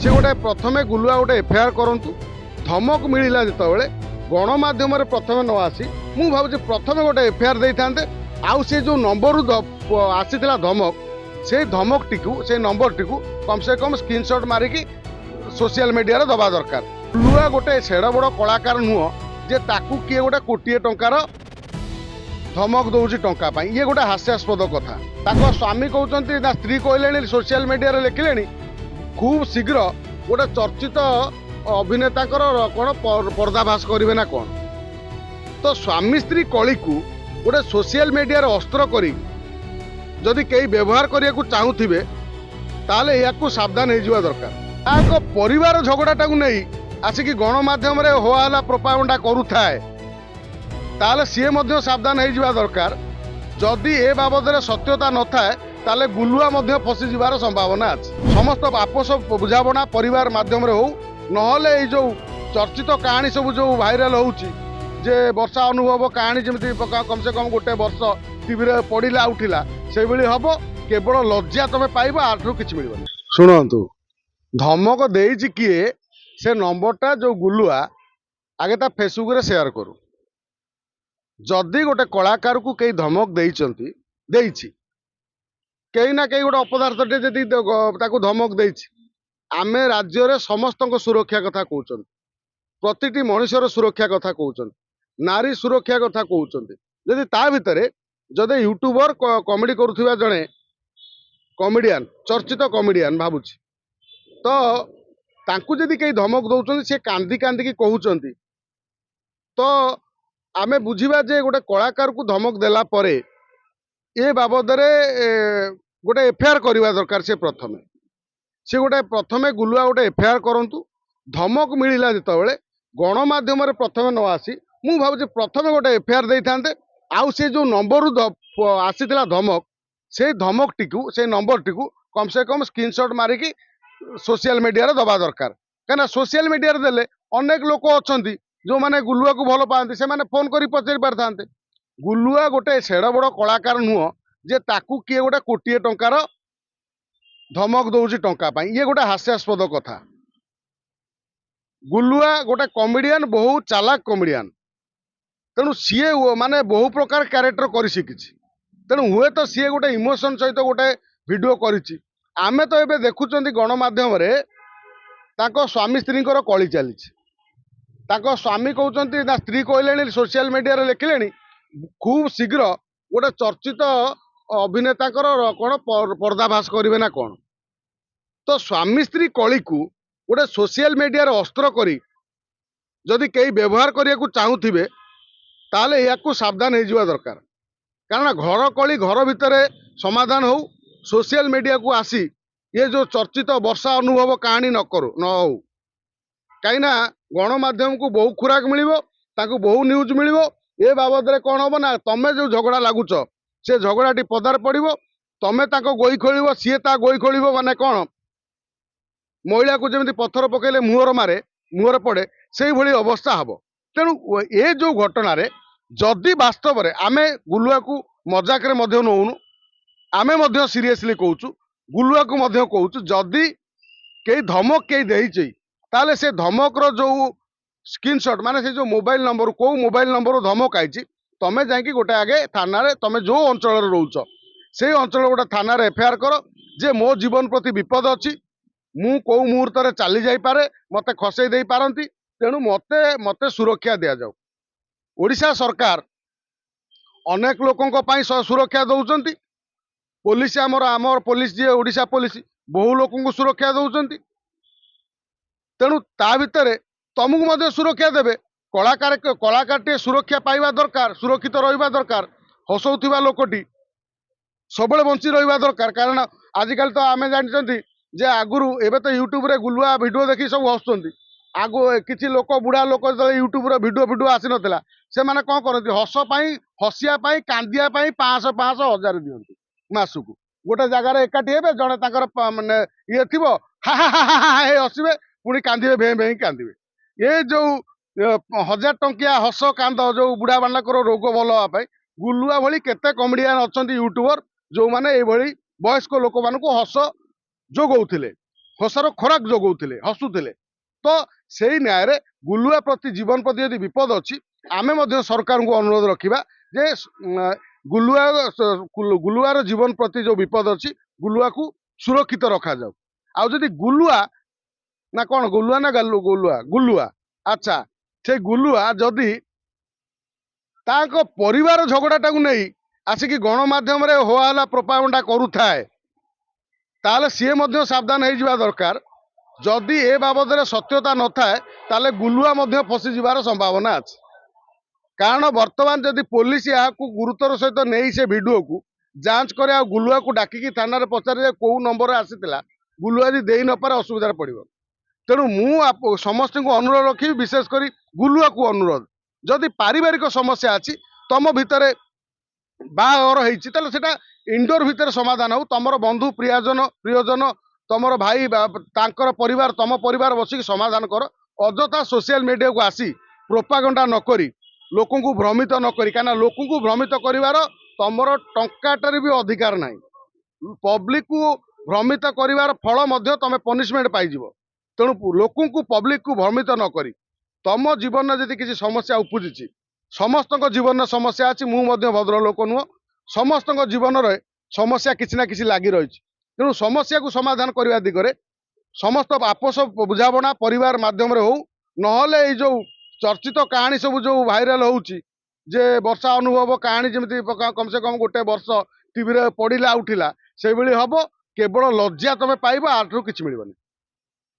से गोटे प्रथमे गुलुआ गोटे एफआईआर करंतु धमक मिलला जितेबाला गणमाध्यम प्रथमे न आसी मु भावुँ प्रथमे गोटे एफआईआर दे था आउ से जो नंबर आसीला धमक से धमक टी से नंबर टी कम से कम स्क्रीनशॉट मारिकी सोशल मीडिया दबा दरकार। गुलुआ गोटे सेड़ बड़ कलाकार नुह जे ताकू किए गोटे कोटिए टंकार धमक दौर टाँचा ये गोटे हास्यास्पद कथा। ताको स्वामी कहते ना स्त्री कहले सोशल मीडिया लिखिले खूब शीघ्र गोटे चर्चित अभिनेता कौन पर्दाभास करेंगे ना कौन। तो स्वामी स्त्री कली को गोटे सोशल मीडिया अस्त्र करी जदि कई व्यवहार करने को चाहूवे ताले या सावधान हो दरकार। परिवार झगड़ाटा नहीं आसिक गणमाध्यम होहल्ला प्रोपागंडा करुए ताले सी सावधान हो दरकार। जदि ए बाबद सत्यता न थाए ताले गुलुआ फसी जीवार संभावना अच्छी। समस्त आपस बुझाणा परिवार माध्यम हो नहले जो चर्चित कहानी सब जो भाइराल होउची जे वर्षा अनुभव कहानी जमी कम से कम गोटे वर्ष टीवी पड़ा उठिला से हम केवल लज्जा तुम पाइब आठू कि मिल। शुणु धमक देइछि किए से नंबरटा जो गुलुआ आगे ता फेसबुक रे शेयर करू। जदि गोटे कलाकार को कई धमक देइछि कहीं ना कहीं गोटे अपदार्थटे जदि धमक देइछि आमे राज्य रे समस्त सुरक्षा कथा कहउछन प्रतिटी मनुष्यर सुरक्षा कथा कहउछन नारी सुरक्षा कथा कहउछन। जदि ता भितरे जदि यूट्यूबर कॉमेडी करुथिबा जणे कॉमेडियन चर्चित कॉमेडियन भाबुछि तो तांकु जदि कई धमक दउछन से कांदी कांदी की कहउछन तो आमे बुझिबा जे गोटे कलाकार को धमक देला परे ए बाबद रे गोटे एफआईआर करवा दरकार। से गोटे प्रथमे गुलुआ गोटे एफआईआर करंतु धमक मिलला जितेबाला गणमाध्यम प्रथमे न आसी मु भावुँ प्रथमे गोटे एफआईआर दे था आउ से जो नंबर आसीला धमक से धमक टी से नंबर टी कम से कम स्क्रीनशॉट मारिकी सोशल मीडिया दबा दरकार। कहीं सोशल मीडिया देले अनेक लोक अच्छा जो मैंने गुलुआ को भल पाते से फोन कर पचारि पारि था। गुलुआ गोटे सेड़ बड़ कलाकार नुह जे ताकू किए गोटे कोटिए टंकार धमक दौर टाँचा ये गोटे हास्यास्पद कथा। गुलुआ गोटे कॉमेडियन बहुत चालाक कॉमेडियन तेणु सीए माने बहु प्रकार क्यारेक्टर कर शिखी तेणु हुए तो सी गोटे इमोशन सहित गोटे वीडियो करिछि। आमे तो एबे देखुचंती गणमाध्यम स्वामी स्त्री कली चली स्वामी कहते ना स्त्री कहले सोशल मीडिया लिखिले खूब शीघ्र गोटे चर्चित अभिनेता कौन पर्दाभास करेंगे ना कौन। तो स्वामी स्त्री कली को गोटे सोशल मीडिया अस्त्र करी जदि कई व्यवहार करने को चाहूवे ताले या सावधान हो दरकार। कारण घर कली घर भितर समाधान हो सोशल मीडिया को आसी ये जो चर्चित वर्षा अनुभव कहानी न हो कहीं गणमाध्यम को बहु खुराक मिल बहु न्यूज मिल ए बाबद कौन हम ना तमें जो झगड़ा लगुच से झगड़ाटी पदार पड़ो तमें गोई खोल सी गोई खोल माने कौन महिला को जमी पत्थर पकड़े मुहर मारे मुहर पड़े से भाई अवस्था हम। तेणु ये जो घटना जदि वास्तव में आमे गुलुआ को मजाक नौनु आमे सीरियसली कहूँ गुलुआ को कहूँ जदि कई धमक कई देइछि ताले से धमक जो स्क्रीनशॉट माने से जो मोबाइल नंबर को मोबाइल नंबर धमक आई तमें जाकि गोटे आगे थाना तमें जो अंचल रोच से अंचल गोटे थाना एफआईआर कर जे मो जीवन प्रति विपद अच्छी मु कौ मुहूर्त चली जापे मत खसई दे पारती तेणु मते मते सुरक्षा दि जाऊ। ओडिशा सरकार अनेक लोकों सुरक्षा दौरान पुलिस आमर पुलिस जी ओडिशा पुलिस बहु लोक सुरक्षा दौरान तेणु ता भितर तुमको सुरक्षा देवे कलाकार कलाकार सुरक्षा पाइबा दरकार सुरक्षित रहिबा दरकार हसौथिबा लोकटी सबले बंची रहिबा दरकार। कारण आजिकल तो आमे जानछंती जे आगुरु एबे तो यूट्यूब रे गुलुआ वीडियो देखि सब हसुचंती आगु किसी लोक बुढ़ा लोक जो यूट्यूब वीडियो आसी नाला से मैंने कौन करती हस हसिया कांदिया 500 1000 दिखती मासक गोटे जगार एकाठी हे जड़े मानने ये थी हसवे पुणी कांदे भे भे कांदे ये जो 1000 टंकिया हस कांद जो बुढ़ा बांडा रोग भल हाँपाई गुलुआ भली केते कमेडियन अच्छा यूट्यूबर जो मैंने ये वयस्क लोक मान हस जोगौले ହସର ଖୋରାକ ଯୋଗାଉଥିଲେ, ହସୁଥିଲେ। ତ ସେଇ ନ୍ୟାୟରେ ଗୁଲୁଆ ପ୍ରତି ଜୀବନ ପ୍ରତି ଯଦି ବିପଦ ଅଛି, ଆମେ ମଧ୍ୟ ସରକାରଙ୍କୁ ଅନୁରୋଧ ରଖିବା ଯେ ଗୁଲୁଆ ଗୁଲୁଆର ଜୀବନ ପ୍ରତି ଯୋଉ ବିପଦ ଅଛି, ଗୁଲୁଆକୁ ସୁରକ୍ଷିତ ରଖାଯାଉ। ଆଉ ଯଦି ଗୁଲୁଆ ନା କଣ ଗୁଲୁଆ ନା ଗୁଲୁଆ ଆଚ୍ଛା, ସେ ଗୁଲୁଆ ଯଦି ତାଙ୍କ ପରିବାର ଝଗଡ଼ାଟାକୁ ନେଇ ଆସିକି ଗଣମାଧ୍ୟମରେ ହୋହାଲ୍ଲା ପ୍ରୋପାଗାଣ୍ଡା କରୁଥାଏ, ତାହେଲେ ସିଏ ମଧ୍ୟ ସାବଧାନ ହେଇଯିବା ଦରକାର। ଯଦି ଏ ବାବଦରେ ସତ୍ୟତା ନଥାଏ, ତାହେଲେ ଗୁଲୁଆ ମଧ୍ୟ ଫସିଯିବାର ସମ୍ଭାବନା ଅଛି। କାରଣ ବର୍ତ୍ତମାନ ଯଦି ପୋଲିସ ଏହାକୁ ଗୁରୁତ୍ୱର ସହିତ ନେଇ ସେ ଭିଡିଓକୁ ଯାଞ୍ଚ କରେ, ଆଉ ଗୁଲୁଆକୁ ଡାକିକି ଥାନାରେ ପଚାରେ ଯେ କୋଉ ନମ୍ବରରେ ଆସିଥିଲା, ଗୁଲୁଆ ଯଦି ଦେଇ ନପାରେ ଅସୁବିଧାରେ ପଡ଼ିବ। ତେଣୁ ମୁଁ ସମସ୍ତଙ୍କୁ ଅନୁରୋଧ ରଖିବି, ବିଶେଷ କରି ଗୁଲୁଆକୁ ଅନୁରୋଧ, ଯଦି ପାରିବାରିକ ସମସ୍ୟା ଅଛି, ତମ ଭିତରେ ବାହାଘର ହେଇଛି, ତାହେଲେ ସେଟା ଇନଡୋର ଭିତରେ ସମାଧାନ ହଉ। ତମର ବନ୍ଧୁ ପ୍ରିୟଜନ ତମର ଭାଇ ତାଙ୍କର ପରିବାର ତମ ପରିବାର ବସିକି ସମାଧାନ କର। ଅଯଥା ସୋସିଆଲ ମିଡିଆକୁ ଆସି ପ୍ରୋପାଗାଣ୍ଡା ନ କରି, ଲୋକଙ୍କୁ ଭ୍ରମିତ ନ କରି, କାହିଁକିନା ଲୋକଙ୍କୁ ଭ୍ରମିତ କରିବାର ତମର ଟଙ୍କାଟାରେ ବି ଅଧିକାର ନାହିଁ। ପବ୍ଲିକକୁ ଭ୍ରମିତ କରିବାର ଫଳ ମଧ୍ୟ ତମେ ପନିଶମେଣ୍ଟ ପାଇଯିବ। ତେଣୁ ଲୋକଙ୍କୁ ପବ୍ଲିକକୁ ଭ୍ରମିତ ନ କରି, ତମ ଜୀବନରେ ଯଦି କିଛି ସମସ୍ୟା ଉପୁଜିଛି, ସମସ୍ତଙ୍କ ଜୀବନରେ ସମସ୍ୟା ଅଛି, ମୁଁ ମଧ୍ୟ ଭଦ୍ରଲୋକ ନୁହଁ, ସମସ୍ତଙ୍କ ଜୀବନରେ ସମସ୍ୟା କିଛି ନା କିଛି ଲାଗି ରହିଛି। ତେଣୁ ସମସ୍ୟାକୁ ସମାଧାନ କରିବା ଦିଗରେ ସମସ୍ତ ଆପୋଷ ବୁଝାବଣା ପରିବାର ମାଧ୍ୟମରେ ହଉ, ନହେଲେ ଏଇ ଯୋଉ ଚର୍ଚ୍ଚିତ କାହାଣୀ ସବୁ ଯୋଉ ଭାଇରାଲ ହଉଛି ଯେ ବର୍ଷା ଅନୁଭବ କାହାଣୀ, ଯେମିତି କମ ସେ କମ ଗୋଟେ ବର୍ଷ ଟିଭିରେ ପଡିଲା ଉଠିଲା, ସେଇଭଳି ହବ। କେବଳ ଲଜ୍ଜା ତମେ ପାଇବ, ଆଠରୁ କିଛି ମିଳିବନି।